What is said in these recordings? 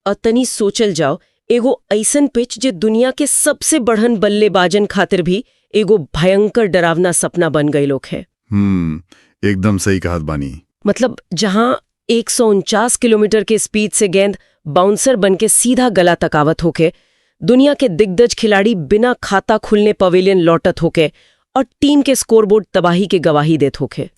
और तनी सोचल जाओ, एगो ऐसन पिच जे दुनिया के सबसे बढ़न बल्लेबाजन खातिर भी एगो भयंकर डरावना सपना बन गई लोग है। एकदम सही कहत बानी। मतलब जहां 149 किलोमीटर के स्पीड से गेंद बाउंसर बनके सीधा गला तक आवत होके, दुनिया के दिग्गज खिलाड़ी बिना खाता खुलने पवेलियन लौटत होके और टीम के स्कोरबोर्ड तबाही के गवाही देत होके।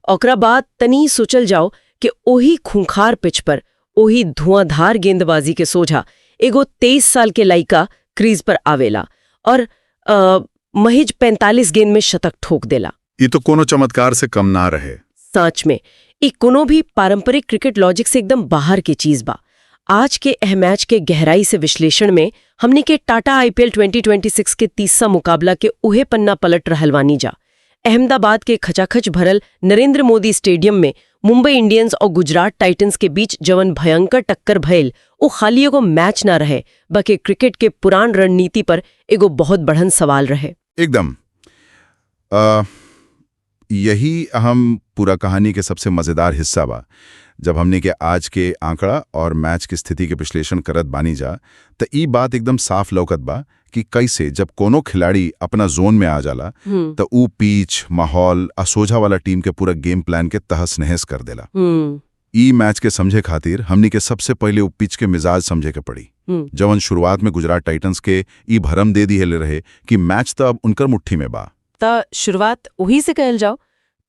ओकरा बाद तनी सोचल जाओ कि ओही खूंखार पिच पर, ओही धुआंधार गेंदबाजी के सोझा एगो 23 साल के लइका क्रीज पर आवेला और महज 45 गेंद में शतक ठोक देला। ये तो कोनो चमत्कार से कम ना रहे। सच में ये कोनो भी पारंपरिक क्रिकेट लॉजिक से एकदम बाहर की चीज बा। आज के अह मैच के गहराई से विश्लेषण में हमने के टाटा IPL 2026 के 30वां मुकाबला के उहे पन्ना पलट रहलवानी जा। अहमदाबाद के खचाखच भरल नरेंद्र मोदी स्टेडियम में मुंबई इंडियंस और गुजरात टाइटंस के बीच जवन भयंकर टक्कर भयल, वो खाली एगो मैच ना रहे, बल्कि क्रिकेट के पुरान रणनीति पर एगो बहुत बढ़न सवाल रहे। एकदम यही अहम पूरा कहानी के सबसे मजेदार हिस्सा बा। जब हमने के आज के आंकड़ा और मैच की स्थिति के विश्लेषण करत बानी जा, तो ई बात एकदम साफ लौकत बा कि कैसे जब कोनो खिलाड़ी अपना जोन में आ जाला तो ऊ पिच, माहौल और सोझा वाला टीम के पूरा गेम प्लान के तहस नहस कर देला। ई मैच के समझे खातिर हमने के सबसे पहले ऊ पिच के मिजाज समझे के पड़ी। जवन शुरुआत में गुजरात टाइटंस के ई भरम दे दी रहे कि मैच तो अब उनकर मुट्ठी में बा। ता शुरुआत वही से कहल जाओ।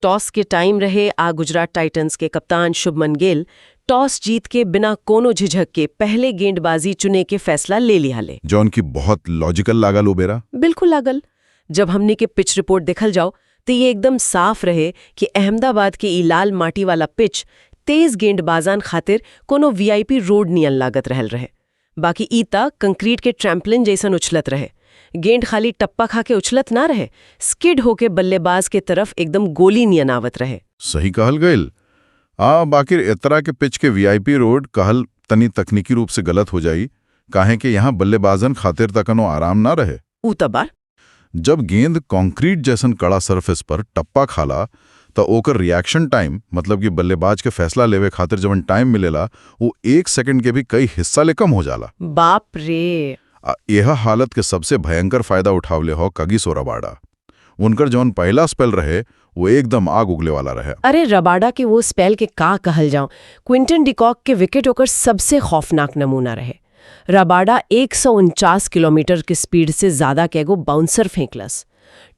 टॉस के टाइम रहे आ गुजरात टाइटंस के कप्तान शुभमन गिल टॉस जीत के बिना कोनो झिझक के पहले गेंदबाजी चुने के फैसला ले लिया ले, जो उनकी बहुत लॉजिकल लागल ओबेरा। बिल्कुल लागल। जब हमने के पिच रिपोर्ट देखल जाओ तो ये एकदम साफ रहे कि अहमदाबाद के ई लाल माटी वाला पिच तेज गेंदबाजान खातिर कोनो VIP रोड नियन लागत रहल रहे। बाकी ई ता कंक्रीट के ट्रैम्पलिन जैसन उछलत रहे। गेंद खाली टप्पा खा के उछलत ना रहे, स्किड होके बल्लेबाज के तरफ एकदम गोली नियन आवत रहे। सही कहल गईल। बाकी इतरा के पिच के VIP रोड कहल तनी तकनीकी रूप से गलत हो जाई, काहे कि यहाँ बल्लेबाजन खातिर तकनो आराम ना रहे। उतबार जब गेंद कंक्रीट जैसन कड़ा सरफेस पर टप्पा खाला तो ओकर रिएक्शन टाइम, मतलब कि बल्लेबाज के फैसला लेवे खातिर जवन टाइम मिलेला, वो 1 सेकंड के भी कई हिस्सा ले कम हो जाला। बाप रे। यह हालत के सबसे भयंकर फायदा उठावले हो कगिसो रबाडा। उनकर जौन पहला स्पेल रहे वो एकदम आग उगले वाला रहे। अरे रबाडा के वो स्पेल के का कहल जाऊं। क्विंटन डिकॉक के विकेट ओकर सबसे खौफनाक नमूना रहे। रबाडा 149 किलोमीटर की स्पीड से ज्यादा के एगो बाउंसर फेंकलस।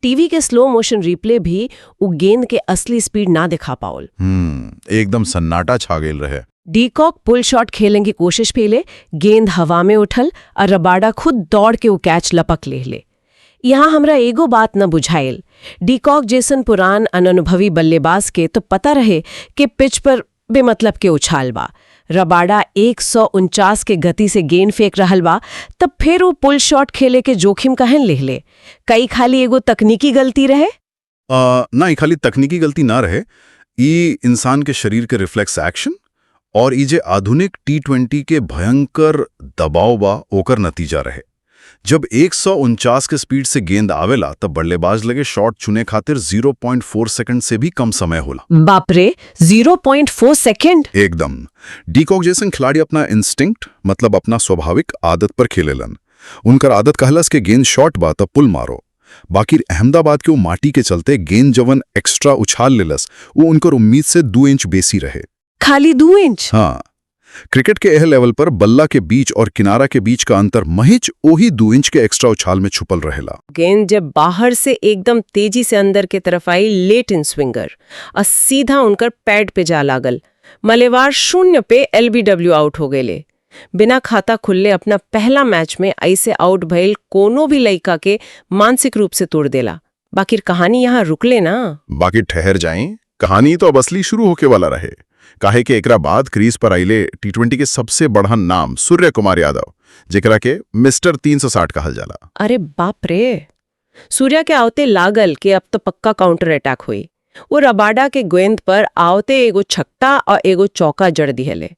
टीवी के स्लो मोशन रिप्ले भी उ गेंद के असली स्पीड ना दिखा पाओल। एकदम सन्नाटा छा गेल रहे। डीकॉक पुल शॉट खेलने की कोशिश पेले, गेंद हवा में उठल और रबाडा खुद दौड़ के वो कैच लपक ले। यहाँ हमरा एगो बात न बुझाइल। डीकॉक जैसन पुरान अनुभवी बल्लेबाज के तो पता रहे कि पिच पर बेमतलब के उछाल बा। रबाडा 149 के गति से गेंद फेंक रहल बा, तब फिर वो पुल शॉट खेले के जोखिम कहन ले। कई खाली एगो तकनीकी गलती रहे? ना, खाली तकनीकी गलती ना रहे। ई इंसान के शरीर के रिफ्लेक्स एक्शन और ई जे आधुनिक T20 के भयंकर दबाव बा ओकर नतीजा रहे। जब 149 के स्पीड से गेंद आवेला तब बल्लेबाज लगे शॉट चुने खातिर 0.4 सेकंड से भी कम समय होला। बाप रे, 0.4 सेकंड। एकदम। डीकॉक जैसन खिलाड़ी अपना इंस्टिंक्ट, मतलब अपना स्वाभाविक आदत पर खेलेलन। उनकर आदत कहलस के गेंद शॉट बा तब पुल मारो। बाकी अहमदाबाद के वो माटी के चलते गेंद जवन एक्स्ट्रा उछाल लेलस वो उनकर उम्मीद से 2 इंच बेसी रहे। खाली 2 इंच? हाँ। क्रिकेट के एह लेवल पर बल्ला के बीच और किनारा के बीच का अंतर महज वही 2 इंच के एक्स्ट्रा उछाल में छुपल रहेला। गेंद जब बाहर से एकदम तेजी से अंदर के तरफ आई लेट इन स्विंगर और सीधा उनकर पैड पे जा लागल। मलेवार 0 पे LBW आउट हो गए। बिना खाता खुलले अपना पहला मैच में ऐसे आउट भइल कोनो भी लइका के मानसिक रूप से तोड़ देला। बाकी कहानी यहाँ रुकले ना। बाकी ठहर जाएं, कहानी तो अब असली शुरू होके वाला रहे। काहे के एकरा बाद क्रीज पर आइले T20 के सबसे बढ़न नाम सूर्य कुमार यादव, जेकरा के मिस्टर 360 कहल जाला। अरे बाप रे। सूर्या के आवते लागल कि अब तो पक्का काउंटर अटैक हुई। वो रबाडा के गेंद पर आवते एगो छक्का और एगो चौका जड़ दिहले।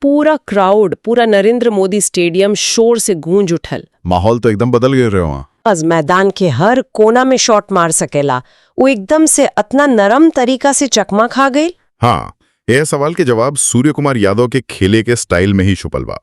पूरा क्राउड, पूरा नरेंद्र मोदी स्टेडियम शोर से गूंज उठल। माहौल तो एकदम बदल गए रहे। आज मैदान के हर कोना में शॉट मार सकेला, वो एकदम से इतना नरम तरीका से चकमा खा गई। हाँ, यह सवाल के जवाब सूर्य कुमार यादव के खेले के स्टाइल में ही छुपल बा।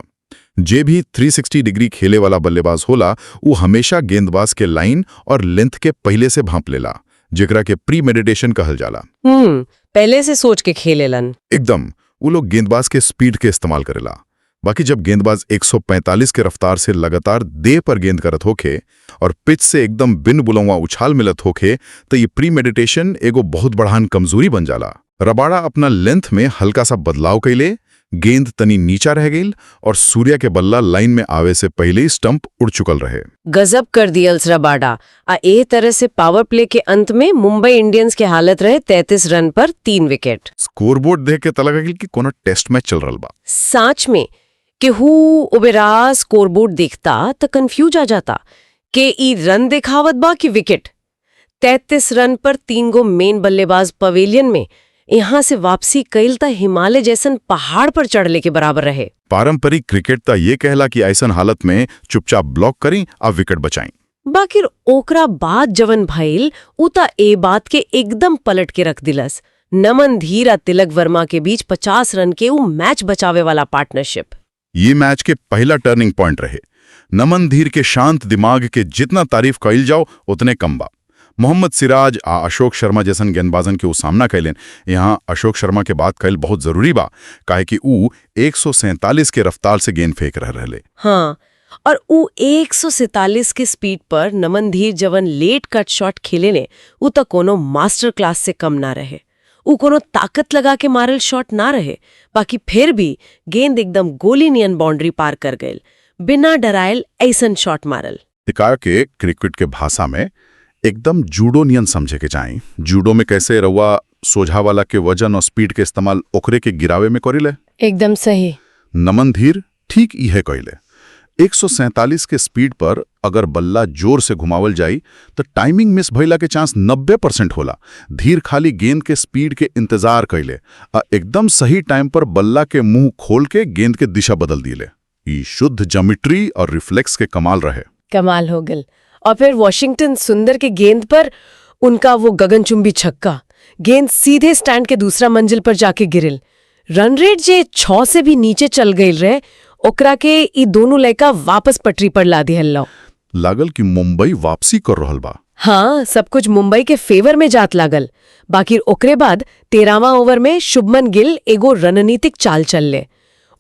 जे भी 360 डिग्री खेले वाला बल्लेबाज होला वो हमेशा गेंदबाज के लाइन और लेंथ के पहले से भांप लेला, जेकरा के प्री मेडिटेशन कहल जाला। पहले से सोच के खेलेलन। एकदम वो लोग गेंदबाज के स्पीड के इस्तेमाल करेला। बाकी जब गेंदबाज 145 के रफ्तार से लगातार देह पर गेंद करत होखे और पिच से एकदम बिन बुलौवा उछाल मिलत होखे तो ये प्री मेडिटेशन एगो बहुत बड़ान कमजोरी बन जाला। रबाड़ा अपना लेंथ में हल्का सा बदलाव कैले, गेंद तनी नीचा रह गई और सूर्या के बल्ला लाइन में आवे से पहले ही स्टंप उड़ चुकल रहे। गजब कर दियल्स रबाड़ा। ए तरह से पावर प्ले के अंत में मुंबई इंडियंस के हालत रहे 33 रन पर 3 विकेट। स्कोरबोर्ड देख के तलक गई कि कोनो टेस्ट मैच चल रहा बा। सच में केहू ओबेरा स्कोरबोर्ड देखता तो कंफ्यूज आ जाता कि ई रन दिखावत बा कि विकेट। 33 रन पर 3 गो मेन बल्लेबाज पवेलियन में यहाँ से वापसी कईल त हिमालय जैसन पहाड़ पर चढ़ले के बराबर रहे। पारंपरिक क्रिकेट ता ये कहला कि ऐसन हालत में चुपचाप ब्लॉक करें और विकेट बचाएं। बाकिर ओकरा बाद जवन भइल उ त ए बात के एकदम पलट के रख दिलस। नमन धीर आ तिलक वर्मा के बीच 50 रन के उ मैच बचावे वाला पार्टनरशिप। ये मैच के पहला टर्निंग पॉइंट रहे। नमन धीर के शांत दिमाग के जितना तारीफ कईल जाओ उतने कम बा। मोहम्मद सिराज आ अशोक शर्मा जैसन गेंदबाजन के उ सामना कैलेन। यहाँ अशोक शर्मा के बात कैल बहुत जरूरी बा, काहे कि उ 147 के रफ्तार से गेंद फेंक रहले। हाँ, और उ 147 के स्पीड पर नमन धीर जवन लेट कट शॉट खेलेने उ त कोनो मास्टर क्लास से कम ना रहे। उ कोनो ताकत लगा के मारल शॉट ना रहे, बाकी फिर भी गेंद एकदम गोली नियन बाउंड्री पार कर गयल, बिना डरायल ऐसन शॉट मारल। दिखाया के क्रिकेट के भाषा में एकदम जूडो नियन समझे के चाही। जूडो में कैसे रउआ सोझा वाला के वजन और स्पीड के इस्तेमाल ओकरे के गिरावे में करिले। एकदम सही। नमन धीर ठीक इहे कइले। 147 के स्पीड पर अगर बल्ला जोर से घुमावल जाई तो टाइमिंग मिस भइला के चांस 90% होला। धीर खाली गेंद के स्पीड के इंतजार कइले आ एकदम सही टाइम पर बल्ला के मुंह खोल के गेंद के दिशा बदल दिले। ई शुद्ध ज्योमेट्री और रिफ्लेक्स के कमाल रहे। कमाल हो गल। और फिर वॉशिंगटन सुंदर के गेंद पर उनका वो गगनचुंबी छक्का, गेंद सीधे स्टैंड के दूसरा मंजिल पर जाके गिरल। रन रेट जे 6 से भी नीचे चल गई रहे, ओकरा के ई दोनों लड़का वापस पटरी पर ला दिहल। लागल कि मुंबई वापसी कर रहल बा। हाँ, सब कुछ मुंबई के फेवर में जात लागल। बाकी ओकरे बाद 13वां ओवर में शुभमन गिल एगो रणनीतिक चाल चल ले।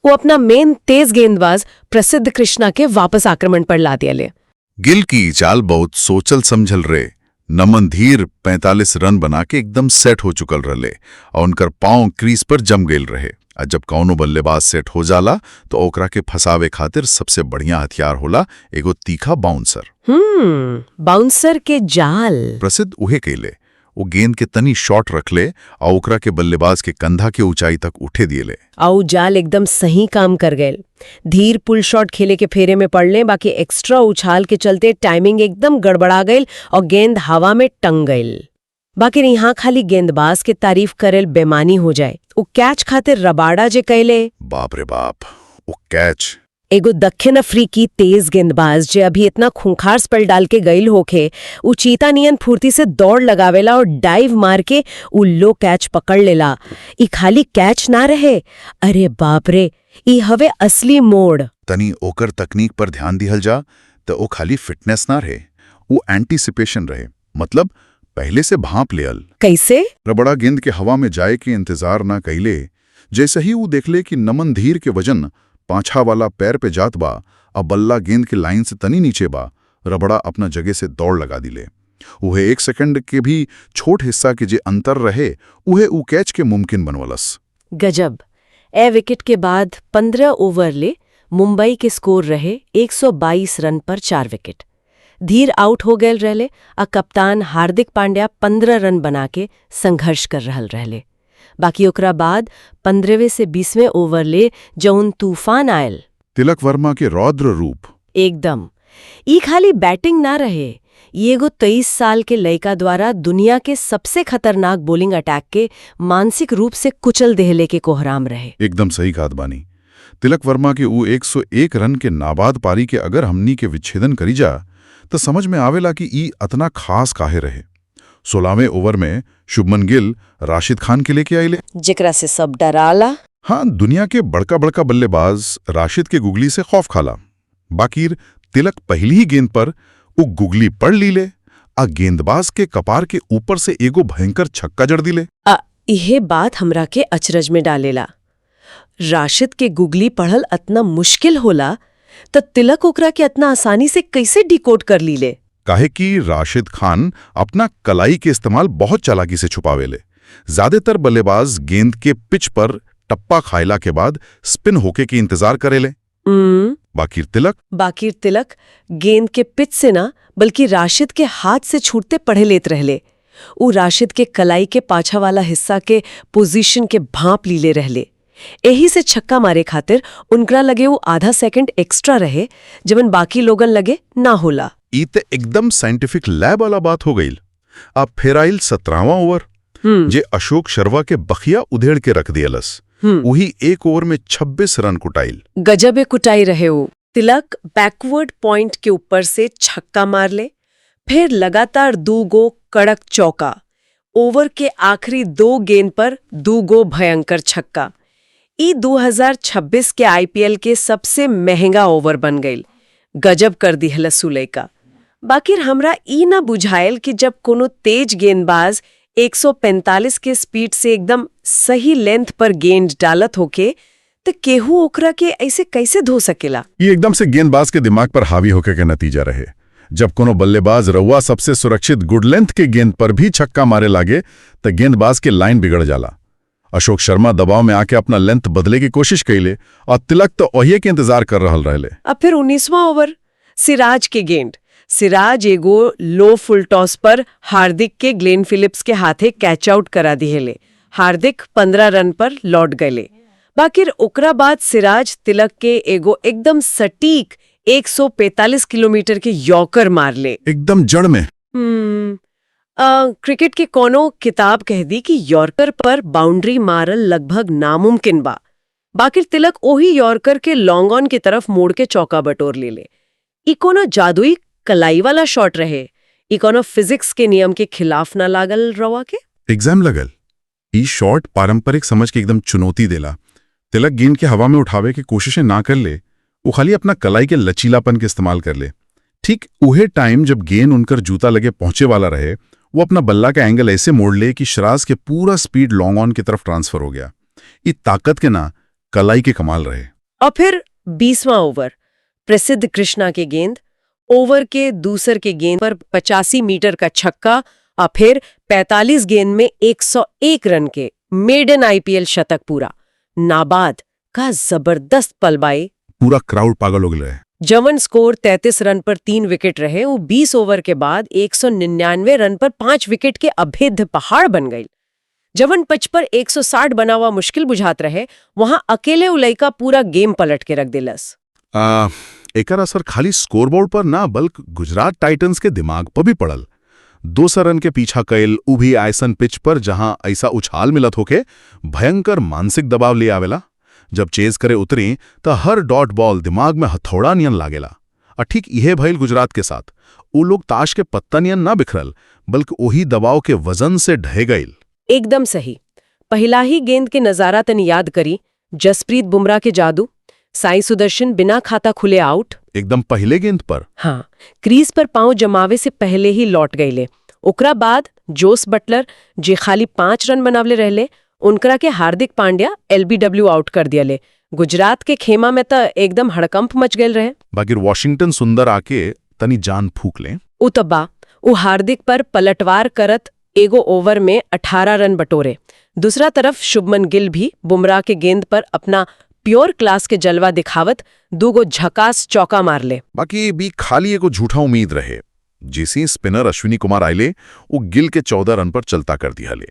वो अपना मेन तेज गेंदबाज प्रसिद्ध कृष्णा के वापस आक्रमण पर ला दिया ले। गिल की चाल बहुत सोचल समझल रहे। नमन धीर 45 रन बना के एकदम सेट हो चुकल रहे और उनकर पांव क्रीज पर जम गईल रहे। और जब कौनो बल्लेबाज सेट हो जाला तो ओकरा के फसावे खातिर सबसे बढ़िया हथियार होला एगो तीखा बाउंसर। बाउंसर के जाल प्रसिद्ध उहे कैले। वो गेंद के तनी शॉट रखले और ओकरा के बल्लेबाज के कंधा के ऊंचाई तक उठे दिएले। आउ जाल एकदम सही काम कर गए। धीर पुल शॉट खेले के फेरे में पड़ले, बाकी एक्स्ट्रा उछाल के चलते टाइमिंग एकदम गड़बड़ा गई और गेंद हवा में टंग गई। बाकी यहाँ खाली गेंदबाज के तारीफ करेल बेमानी हो जाए। वो कैच खातिर रबाड़ा जे कैले, बाप रे बाप, वो कैच एगो दक्षिण अफ्रीकी तेज गेंदबाज जे अभी इतना खूंखार स्पेल डाल के गईल होखे, उ चीता नियन फुर्ती से दौड़ लगावेला और डाइव मार के उ लो कैच पकड़ लेला। ई खाली कैच ना रहे, अरे बाप रे, ई हवे असली मोड़। तनी ओकर तकनीक पर ध्यान दिहल जा तो वो खाली फिटनेस ना रहे, वो एंटीसिपेशन रहे। मतलब पहले से भांप लेयल। कैसे? रबड़ा गेंद के हवा में जाए के इंतजार ना कैले। जैसे ही वो देखले कि नमन धीर के वजन पाछा वाला पैर पे जात बा और बल्ला गेंद के लाइन से तनी नीचे बा, रबड़ा अपना जगह से दौड़ लगा दिले। उहे 1 सेकंड के भी छोट हिस्सा के जे अंतर रहे उहे उ कैच के मुमकिन बनवलस। गजब। ए विकेट के बाद 15 ओवर ले मुंबई के स्कोर रहे 122 रन पर 4 विकेट। धीर आउट हो गए रहले और कप्तान हार्दिक पांड्या 15 रन बना के संघर्ष कर रहल रहले। बाकी ओकरा बाद 15वें से 20वें ओवर ले जौन तूफान आयल। तिलक वर्मा के रौद्र रूप एकदम। ई खाली बैटिंग ना रहे, ये एगो 23 साल के लड़का द्वारा दुनिया के सबसे खतरनाक बॉलिंग अटैक के मानसिक रूप से कुचल देहले के कोहराम रहे। एकदम सही बात बानी। तिलक वर्मा के उ 101 रन के नाबाद पारी के अगर हमनी के विच्छेदन करी जा तो समझ में आवेला कि ई अतना खास काहे रहे। 16वें ओवर में शुभमन गिल राशिद खान के लेके आइले। जेकरा से सब डराला। हाँ, दुनिया के बड़का बड़का बल्लेबाज राशिद के गुगली से खौफ खाला। बाकिर तिलक पहली ही गेंद पर उ गुगली पढ़ लीले आ गेंदबाज के कपार के ऊपर से एगो भयंकर छक्का जड़ दिले। इहे बात हमरा के अचरज में डालेला। राशिद के गुगली पढ़ल अतना मुश्किल होला त तिलक ओकरा के अतना आसानी से कैसे डिकोड कर लीले? काहे कि राशिद खान अपना कलाई के इस्तेमाल बहुत चालाकी से छुपावेले। ज्यादातर बल्लेबाज गेंद के पिच पर टप्पा खाइला के बाद स्पिन होके के इंतजार करेले। बाकिर तिलक गेंद के पिच से ना बल्कि राशिद के हाथ से छूटते पढ़े लेत रहले। उ राशिद के कलाई के पाछा वाला हिस्सा के पोजीशन के भांप लीले रहले। एही से छक्का मारे खातिर उनकरा लगे वो आधा सेकंड एक्स्ट्रा रहे जबन बाकी लोगन लगे ना होला। ई ते एकदम साइंटिफिक लैब वाला बात हो गई। अब फिर आइल 17वां ओवर जे अशोक शर्मा के बखिया उधेड़ के रख दियलस। वही एक ओवर में 26 रन कुटाइल। गजबे कुटाई रहे वो। तिलक बैकवर्ड पॉइंट के ऊपर से छक्का मार ले, फिर लगातार 2 गो कड़क चौका। ओवर के आखिरी 2 गेंद पर 2 गो भयंकर छक्का। ई 2026 के आईपीएल के सबसे महंगा ओवर बन गई। गजब कर दिहला सुलैका। बाकिर हमरा ई ना बुझायल कि जब कोनो तेज गेंदबाज 145 के स्पीड से एकदम सही लेंथ पर गेंद डालत होके तो केहू ओकरा के ऐसे कैसे धो सकेला? ये एकदम से गेंदबाज के दिमाग पर हावी होके के नतीजा रहे। जब कोनो बल्लेबाज रउआ सबसे सुरक्षित गुड लेंथ के गेंद पर भी छक्का मारे लागे तो गेंदबाज के लाइन बिगड़ जाला। अशोक शर्मा दबाव में आके अपना लेंथ बदले की कोशिश कैले और तिलक तो ओहिए के इंतजार कर रहल रहले। अब फिर 19वां ओवर सिराज के गेंद। सिराज एगो लो फुल टॉस पर हार्दिक के ग्लेन फिलिप्स के हाथे कैच आउट करा दिहेले। हार्दिक 15 रन पर लौट गए। बाकिर ओकरा बाद सिराज तिलक के एगो एकदम सटीक 145 किलोमीटर के यॉर्कर मार ले, एकदम जड़ में। क्रिकेट के कोनो किताब कह दी कि यॉर्कर पर बाउंड्री मारल लगभग नामुमकिन बा। बाकिर तिलक ओही यॉर्कर के लॉन्ग ऑन की तरफ मोड़ के चौका बटोर ले। ई कोनो जादुई कलाई वाला शॉट रहे? ई कोनो फिजिक्स के नियम के खिलाफ ना लागल रवा के? एग्जाम लगल। ई शॉट पारंपरिक समझ के एकदम चुनौती देला। तिलक गेंद के हवा में उठावे की कोशिशें ना कर ले, वो खाली अपना कलाई के लचीलापन के इस्तेमाल कर ले। ठीक उहे टाइम जब गेंद उनकर जूता लगे पहुंचे वाला रहे, वो अपना बल्ला का एंगल ऐसे मोड़ ले कि शराज के पूरा स्पीड लॉन्ग ऑन की तरफ ट्रांसफर हो गया। ये ताकत के ना कलाई के कमाल रहे। और फिर 20वां ओवर प्रसिद्ध कृष्णा के गेंद। ओवर के दूसर के गेंद पर 85 मीटर का छक्का और फिर 45 गेंद में 101 रन के मेडन आईपीएल शतक पूरा। नाबाद का जबरदस्त पलबाई। पूरा क्राउड पागल हो गया। जवन स्कोर 33 रन पर 3 विकेट रहे, वो 20 ओवर के बाद 199 रन पर 5 विकेट के अभेद्य पहाड़ बन गई। जवन पिच पर 160 बना हुआ मुश्किल बुझात रहे, वहां अकेले उलैका पूरा गेम पलट के रख दिलस। एकर असर खाली स्कोरबोर्ड पर ना बल्कि गुजरात टाइटंस के दिमाग पर भी पड़ल। 200 रन के पीछा कैल उ भी ऐसन पिच पर जहां ऐसा उछाल मिलत होके भयंकर मानसिक दबाव ले आवेला। जब चेज करे उतरी तो हर डॉट बॉल दिमाग में हथौड़ा नियन लागेला। और ठीक इहे भइल गुजरात के साथ। वो लोग ताश के पत्ता नियन ना बिखरल बल्कि वही दबाव के वजन से ढह गईल। एकदम सही। पहला ही गेंद के नजारा तनी याद करी। जसप्रीत बुमराह के जादू। साई सुदर्शन बिना खाता खुले आउट। एकदम पहले गेंद पर। हाँ, क्रीज पर पांव जमावे से पहले ही लौट गईले। ओकरा बाद जोस बटलर जे खाली 5 रन बनावले रहले, उनकरा के हार्दिक पांड्या एलबीडब्ल्यू आउट कर दियले। गुजरात के खेमा में तो एकदम हड़कंप मच गए रहे। बाकी वॉशिंगटन सुंदर आके तनी जान फूक ले। उतबा उ हार्दिक पर पलटवार करत एगो ओवर में 18 रन बटोरे। दूसरा तरफ शुभमन गिल भी बुमराह के गेंद पर अपना प्योर क्लास के जलवा दिखावत 2 गो झकास चौका मार ले। बाकी भी खाली एगो झूठा उम्मीद रहे। जिसी स्पिनर अश्विनी कुमार आइले वो गिल के 14 रन पर चलता कर दिया ले।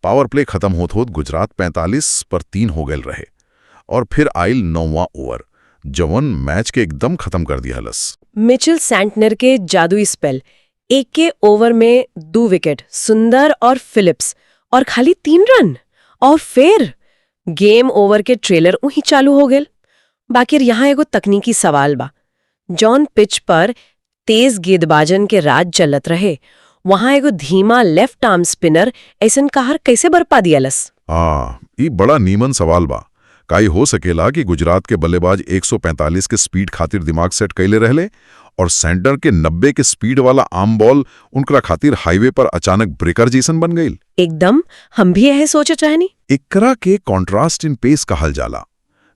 पावर प्ले खत्म होत गुजरात 45 पर 3 हो गए रहे। और फिर आइल 9वां ओवर जवन मैच के एकदम खत्म कर दिया लस। मिचेल सैंटनर के जादुई स्पेल। एक के ओवर में 2 विकेट, सुंदर और फिलिप्स और खाली 3 रन। और फिर गेम ओवर के ट्रेलर वहीं चालू हो गए। बाकी यहाँ एगो तकनीकी सवाल बा। जॉन पिच पर तेज गेंदबाजन के राज चलत रहे, वहां एगो धीमा लेफ्ट आर्म स्पिनर ऐसन कहर कैसे बरपा दियलस? ई बड़ा नीमन सवाल बा। काई हो सकेला कि गुजरात के बल्लेबाज 145 के स्पीड खातिर दिमाग सेट कैले रहले और सेंटर के 90 के स्पीड वाला आर्म बॉल उनकरा खातिर हाईवे पर अचानक ब्रेकर जैसन बन गईल। एकदम, हम भी यह सोचे चाहनी। एकरा के कॉन्ट्रास्ट इन पेस कहल जाला।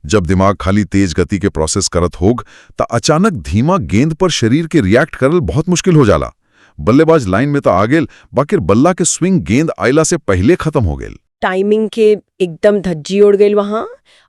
जब दिमाग खाली तेज गति के प्रोसेस करत होग त अचानक धीमा गेंद पर शरीर के रिएक्ट करल बहुत मुश्किल हो जाला। बल्लेबाज लाइन में तो आ गेल, बाकिर बल्ला के स्विंग गेंद आइला से पहले खत्म हो गेल। टाइमिंग के एकदम धज्जी उड़ गई वहां।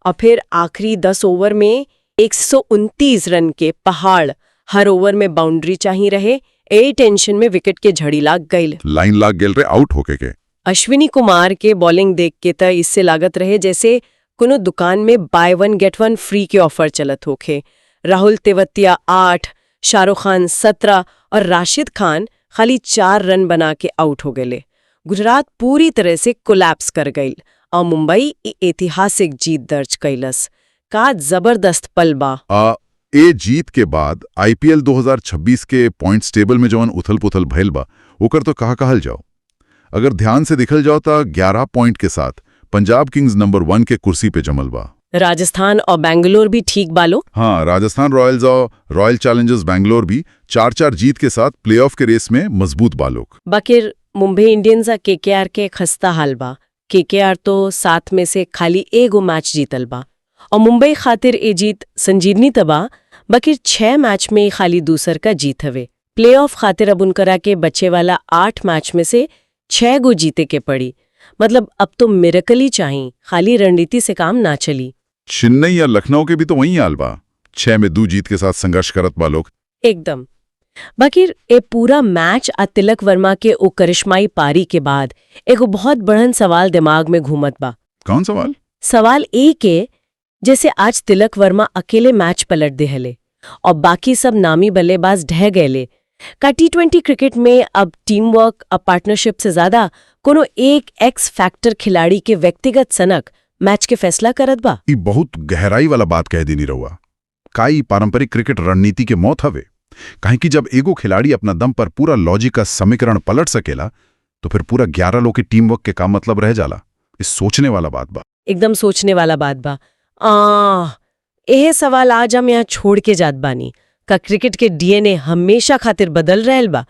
और फिर आखिरी 10 ओवर में 129 रन के पहाड़, हर ओवर में बाउंड्री चाहिए रहे। ए टेंशन में विकेट के झड़ी लाग गई। लाइन लाग गेल रे आउट होके के। अश्विनी कुमार के बॉलिंग देख के त इससे लागत रहे जैसे कोनो दुकान में बाय 1 गेट 1 फ्री के ऑफर चलत होखे। राहुल तेवतिया 8, शाहरुख खान 17 और राशिद खान खाली 4 रन बना के आउट हो गए। गुजरात पूरी तरह से कोलैप्स कर गई और मुंबई ऐतिहासिक जीत दर्ज कैलस। का जबरदस्त पल बा। ए जीत के बाद आईपीएल 2026 के पॉइंट्स टेबल में जवन उथल पुथल भइल बा ओकर तो कहा कहल जाओ। अगर ध्यान से दिखल जाओ तो 11 पॉइंट के साथ पंजाब किंग्स नंबर 1 के कुर्सी पे जमल बा। राजस्थान और बेंगलोर भी ठीक बालो। हाँ, राजस्थान रॉयल्स और रॉयल चैलेंजर्स बेंगलोर भी 4-4 जीत के साथ प्लेऑफ के रेस में मजबूत बालोक। बाकिर मुंबई इंडियंस और केकेआर के खस्ता हाल बा। केकेआर तो 7 में से खाली एगो मैच जीतल बा और मुंबई खातिर ए जीत संजीवनी तबा। बाकिर 6 मैच में खाली दूसर का जीत हवे। प्लेऑफ खातिर अब उनकरा के बचे वाला 8 मैच में से 6 गो जीते के पड़ी। मतलब अब तो मिरेकल ही चाहिए, खाली रणनीति से काम ना चली। चेन्नई या लखनऊ के भी तो वहीं हाल बा, 6 में 2 जीत के साथ संघर्ष करत बा लोग। एकदम। बाकिर ए पूरा मैच आ तिलक वर्मा के ओ करिश्माई पारी के बाद एगो बहुत बड़न सवाल दिमाग में घूमत बा। कौन सवाल? सवाल ए के जैसे आज तिलक वर्मा अकेले मैच पलट देहले और बाकी सब नामी बल्लेबाज ढह गए। का T20 क्रिकेट में अब टीम वर्क और पार्टनरशिप से ज्यादा कोनो एक एक्स फैक्टर खिलाड़ी के व्यक्तिगत सनक मैच के फैसला करत बा? ई बहुत गहराई वाला बात कह देनी रहुआ। काई पारंपरिक क्रिकेट रणनीति के मौत हवे। काहे कि जब एगो खिलाड़ी अपना दम पर पूरा लॉजिक का समीकरण पलट सकेला तो फिर पूरा 11 लोग के टीम वर्क के का मतलब रह जाला। इस सोचने वाला बात बा। एकदम सोचने वाला बात बा। यह सवाल आज हम यहाँ छोड़ के जात बानी। का क्रिकेट के डीएनए हमेशा खातिर बदल रहल बा?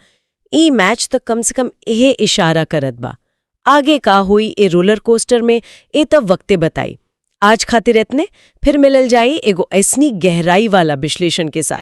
ई मैच तो कम से कम यह इशारा करत बा। आगे का हुई ए रोलर कोस्टर में ए तब वक्ते बताई। आज खातिर इतने, फिर मिलल जाई एगो ऐसनी गहराई वाला विश्लेषण के साथ।